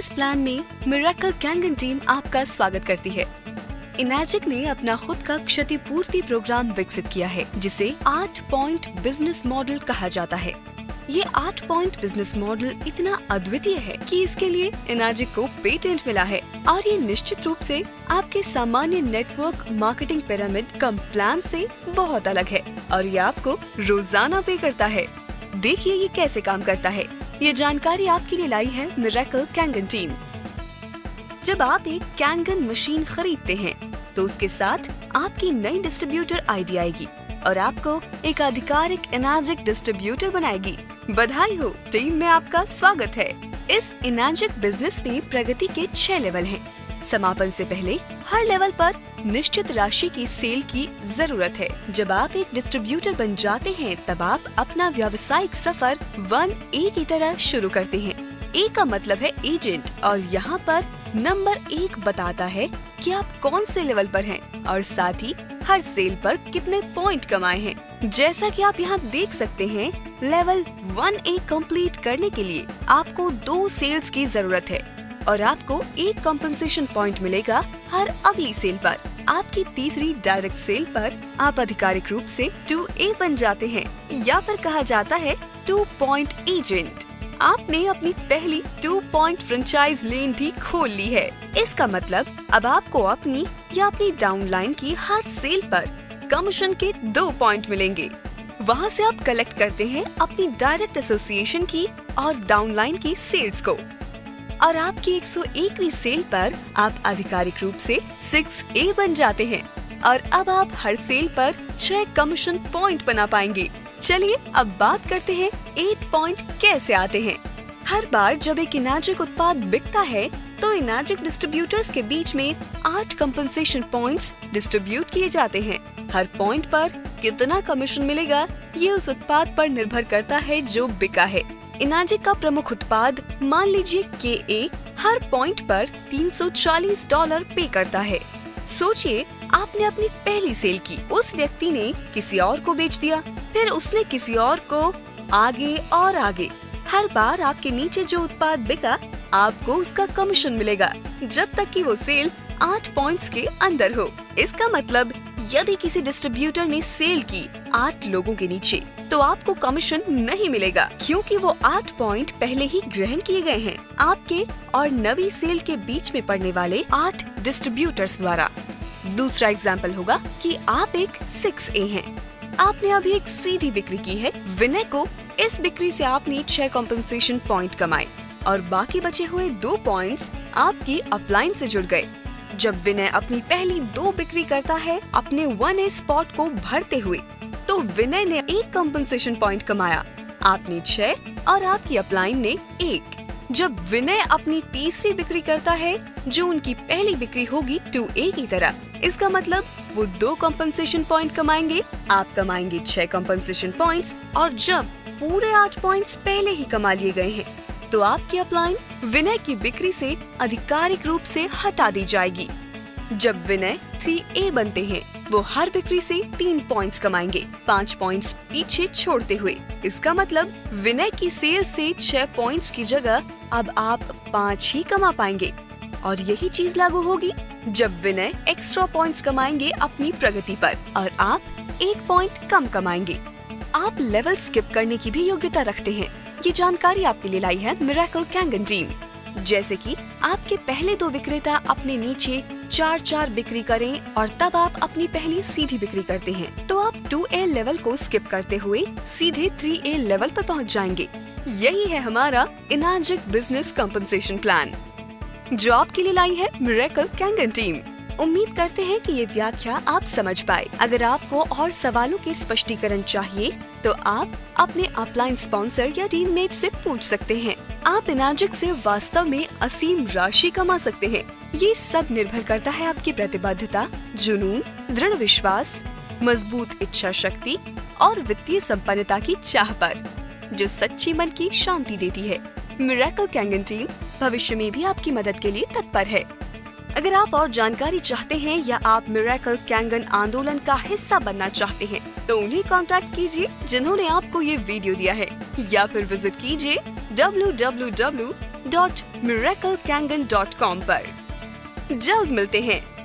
Business plan में miracle Kangen team आपका स्वागत करती है। इनैजिक ने अपना खुद का क्षतिपूर्ति प्रोग्राम विकसित किया है, जिसे 8 पॉइंट बिजनेस मॉडल कहा जाता है। ये 8 पॉइंट बिजनेस मॉडल इतना अद्वितीय है कि इसके लिए इनैजिक को पेटेंट मिला है और ये निश्चित रूप से आपके सामान्य नेटवर्क मार्केटिंग पिरामिड कम प्लान से बहुत अलग है और ये आपको रोजाना पे करता है। देखिए ये कैसे काम करता है। ये जानकारी आपके लिए लाई है मिरेकल कैंगन टीम। जब आप एक कैंगन मशीन खरीदते हैं तो उसके साथ आपकी नई डिस्ट्रीब्यूटर आईडी आएगी और आपको एक आधिकारिक इनैजिक डिस्ट्रीब्यूटर बनाएगी। बधाई हो, टीम में आपका स्वागत है। इस इनैजिक बिजनेस में प्रगति के 6 लेवल हैं। समापन से पहले हर लेवल पर निश्चित राशि की सेल की जरूरत है। जब आप एक डिस्ट्रीब्यूटर बन जाते हैं तब आप अपना व्यावसायिक सफर 1A की तरह शुरू करते हैं। A का मतलब है एजेंट और यहाँ पर नंबर 1 बताता है कि आप कौन से लेवल पर हैं और साथ ही हर सेल पर कितने पॉइंट कमाए हैं। जैसा कि आप यहाँ देख सकते हैं, लेवल 1A कंप्लीट करने के लिए आपको 2 सेल्स की जरूरत है और आपको 1 कॉम्पेंसेशन पॉइंट मिलेगा हर अगली सेल पर। आपकी तीसरी डायरेक्ट सेल पर आप आधिकारिक रूप से 2A बन जाते हैं या फिर कहा जाता है 2 पॉइंट एजेंट। आपने अपनी पहली 2 पॉइंट फ्रेंचाइज लेन भी खोल ली है। इसका मतलब अब आपको अपनी या अपनी डाउनलाइन की हर सेल पर कमीशन के 2 पॉइंट मिलेंगे। वहाँ से आप कलेक्ट करते हैं अपनी डायरेक्ट एसोसिएशन की और डाउनलाइन की सेल्स को और आपकी 101वीं सेल पर आप आधिकारिक रूप से 6A बन जाते हैं और अब आप हर सेल पर 6 कमीशन पॉइंट बना पाएंगे। चलिए अब बात करते हैं 8 पॉइंट कैसे आते हैं। हर बार जब एक इनैजिक उत्पाद बिकता है तो इनैजिक डिस्ट्रीब्यूटर्स के बीच में 8 कंपनसेशन पॉइंट्स डिस्ट्रीब्यूट किए जाते हैं। हर पॉइंट पर कितना कमीशन मिलेगा ये उस उत्पाद पर निर्भर करता है जो बिका है। इनैजिक का प्रमुख उत्पाद मान लीजिए KA हर पॉइंट पर $340 पे करता है। सोचिए आपने अपनी पहली सेल की, उस व्यक्ति ने किसी और को बेच दिया, फिर उसने किसी और को, आगे और आगे। हर बार आपके नीचे जो उत्पाद बिका आपको उसका कमीशन मिलेगा जब तक कि वो सेल 8 पॉइंट्स के अंदर हो। इसका मतलब यदि किसी डिस्ट्रीब्यूटर ने सेल की 8 लोगों के नीचे तो आपको कमीशन नहीं मिलेगा क्योंकि वो 8 पॉइंट पहले ही ग्रहण किए गए हैं आपके और नवी सेल के बीच में पड़ने वाले 8 डिस्ट्रीब्यूटर्स द्वारा। दूसरा एग्जाम्पल होगा कि आप एक 6A हैं। आपने अभी एक सीधी बिक्री की है विनय को। इस बिक्री से आपने 6 कॉम्पेंसेशन पॉइंट कमाए और बाकी बचे हुए 2 पॉइंट्स आपकी अपलाइन से जुड़ गए। जब विनय अपनी पहली 2 बिक्री करता है अपने 1A स्पॉट को भरते हुए तो विनय ने 1 कॉम्पेंसेशन पॉइंट कमाया, आपने 6 और आपकी अपलाइन ने 1। जब विनय अपनी तीसरी बिक्री करता है जो उनकी पहली बिक्री होगी 2A की तरह, इसका मतलब वो 2 कॉम्पेंसेशन पॉइंट कमाएंगे, आप कमाएंगे 6 कॉम्पेंसेशन पॉइंट्स और जब पूरे 8 पॉइंट्स पहले ही कमा लिए गए हैं तो आपकी अपलाइन विनय की बिक्री से आधिकारिक रूप से हटा दी जाएगी। जब विनय 3A बनते हैं वो हर बिक्री से 3 पॉइंट्स कमाएंगे, 5 पॉइंट्स पीछे छोड़ते हुए। इसका मतलब विनय की सेल से 6 पॉइंट्स की जगह अब आप 5 ही कमा पाएंगे और यही चीज लागू होगी जब विनय एक्स्ट्रा पॉइंट्स कमाएंगे अपनी प्रगति पर और आप 1 पॉइंट कम कमाएंगे। आप लेवल स्किप करने की भी योग्यता रखते हैं। ये जानकारी आपके लिए लाई है मिरेकल कैंगन टीम। जैसे कि आपके पहले 2 विक्रेता अपने नीचे 4 बिक्री करें और तब आप अपनी पहली सीधी बिक्री करते हैं तो आप 2A लेवल को स्किप करते हुए सीधे 3A लेवल पर पहुंच जाएंगे। यही है हमारा इनैजिक बिजनेस कॉम्पेंसेशन प्लान जो आपके लिए लाई है मिरेकल कैंगन टीम। उम्मीद करते हैं कि ये व्याख्या आप समझ पाए। अगर आपको और सवालों के स्पष्टीकरण चाहिए तो आप अपने अपलाइन स्पॉन्सर या टीममेट से पूछ सकते हैं। आप इनैजिक से वास्तव में असीम राशि कमा सकते हैं। ये सब निर्भर करता है आपकी प्रतिबद्धता, जुनून, दृढ़ विश्वास, मजबूत इच्छा शक्ति और वित्तीय संपन्नता की चाह पर, जो सच्ची मन की शांति देती है। मिरेकल कैंगन टीम भविष्य में भी आपकी मदद के लिए तत्पर है। अगर आप और जानकारी चाहते हैं या आप मिरेकल कैंगन आंदोलन का हिस्सा बनना चाहते हैं तो उन्हें कांटेक्ट कीजिए जिन्होंने आपको ये वीडियो दिया है या फिर विजिट कीजिए www www.miraclekangan.com पर। जल्द मिलते हैं।